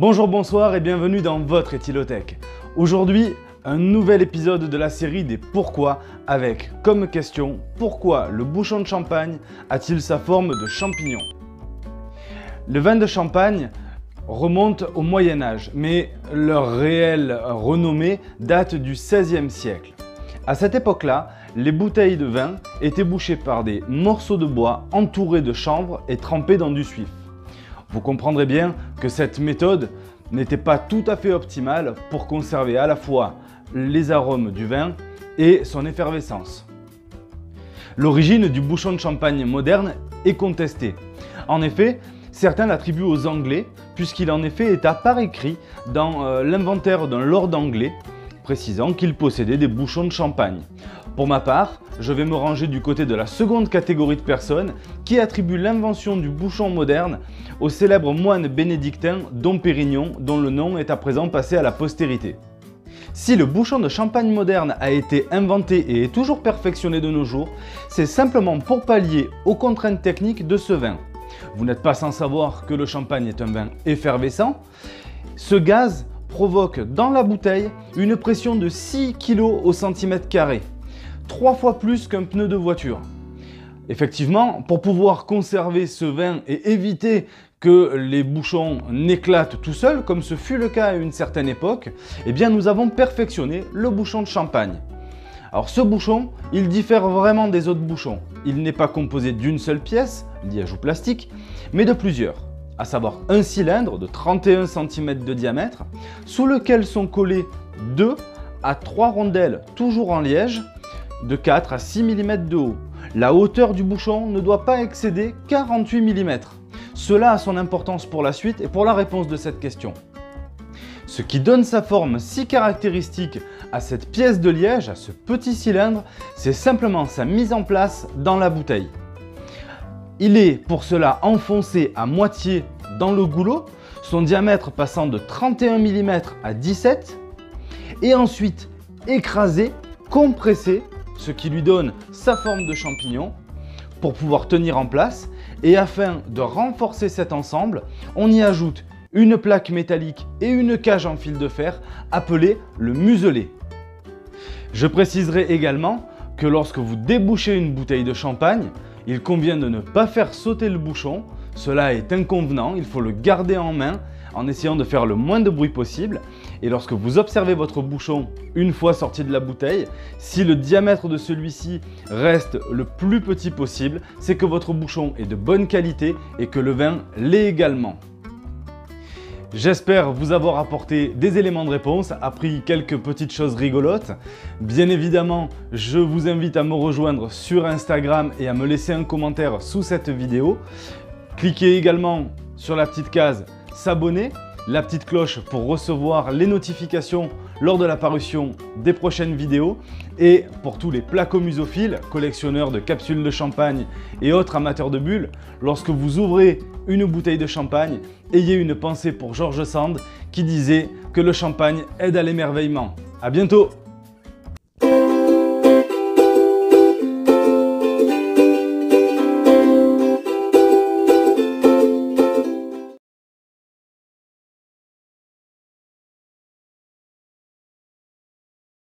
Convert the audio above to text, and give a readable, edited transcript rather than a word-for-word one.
Bonjour, bonsoir et bienvenue dans votre Éthylotech. Aujourd'hui, un nouvel épisode de la série des pourquoi avec comme question pourquoi le bouchon de champagne a-t-il sa forme de champignon? Le vin de champagne remonte au Moyen-Âge, mais leur réelle renommée date du XVIe siècle. À cette époque-là, les bouteilles de vin étaient bouchées par des morceaux de bois entourés de chanvre et trempés dans du suif. Vous comprendrez bien que cette méthode n'était pas tout à fait optimale pour conserver à la fois les arômes du vin et son effervescence. L'origine du bouchon de champagne moderne est contestée. En effet, certains l'attribuent aux Anglais, puisqu'il en effet est à par écrit dans l'inventaire d'un lord anglais, précisant qu'il possédait des bouchons de champagne. Pour ma part, je vais me ranger du côté de la seconde catégorie de personnes qui attribuent l'invention du bouchon moderne au célèbre moine bénédictin Dom Pérignon, dont le nom est à présent passé à la postérité. Si le bouchon de champagne moderne a été inventé et est toujours perfectionné de nos jours, c'est simplement pour pallier aux contraintes techniques de ce vin. Vous n'êtes pas sans savoir que le champagne est un vin effervescent. Ce gaz provoque dans la bouteille une pression de 6 kg au centimètre carré, 3 fois plus qu'un pneu de voiture. Effectivement, pour pouvoir conserver ce vin et éviter que les bouchons n'éclatent tout seuls, comme ce fut le cas à une certaine époque, eh bien nous avons perfectionné le bouchon de champagne. Alors ce bouchon, il diffère vraiment des autres bouchons. Il n'est pas composé d'une seule pièce, liège ou plastique, mais de plusieurs, à savoir un cylindre de 31 cm de diamètre, sous lequel sont collées 2 à 3 rondelles toujours en liège, de 4 à 6 mm de haut. La hauteur du bouchon ne doit pas excéder 48 mm. Cela a son importance pour la suite et pour la réponse de cette question. Ce qui donne sa forme si caractéristique à cette pièce de liège, à ce petit cylindre, c'est simplement sa mise en place dans la bouteille. Il est pour cela enfoncé à moitié dans le goulot, son diamètre passant de 31 mm à 17, et ensuite écrasé, compressé, ce qui lui donne sa forme de champignon pour pouvoir tenir en place. Et afin de renforcer cet ensemble, on y ajoute une plaque métallique et une cage en fil de fer appelée le muselet. Je préciserai également que lorsque vous débouchez une bouteille de champagne, il convient de ne pas faire sauter le bouchon. Cela est inconvenant, il faut le garder en main en essayant de faire le moins de bruit possible. Et lorsque vous observez votre bouchon une fois sorti de la bouteille, si le diamètre de celui-ci reste le plus petit possible, c'est que votre bouchon est de bonne qualité et que le vin l'est également. J'espère vous avoir apporté des éléments de réponse, appris quelques petites choses rigolotes. Bien évidemment, je vous invite à me rejoindre sur Instagram et à me laisser un commentaire sous cette vidéo. Cliquez également sur la petite case s'abonner, la petite cloche pour recevoir les notifications lors de la parution des prochaines vidéos. Et pour tous les placomusophiles, collectionneurs de capsules de champagne et autres amateurs de bulles, lorsque vous ouvrez une bouteille de champagne, ayez une pensée pour George Sand qui disait que le champagne aide à l'émerveillement. À bientôt!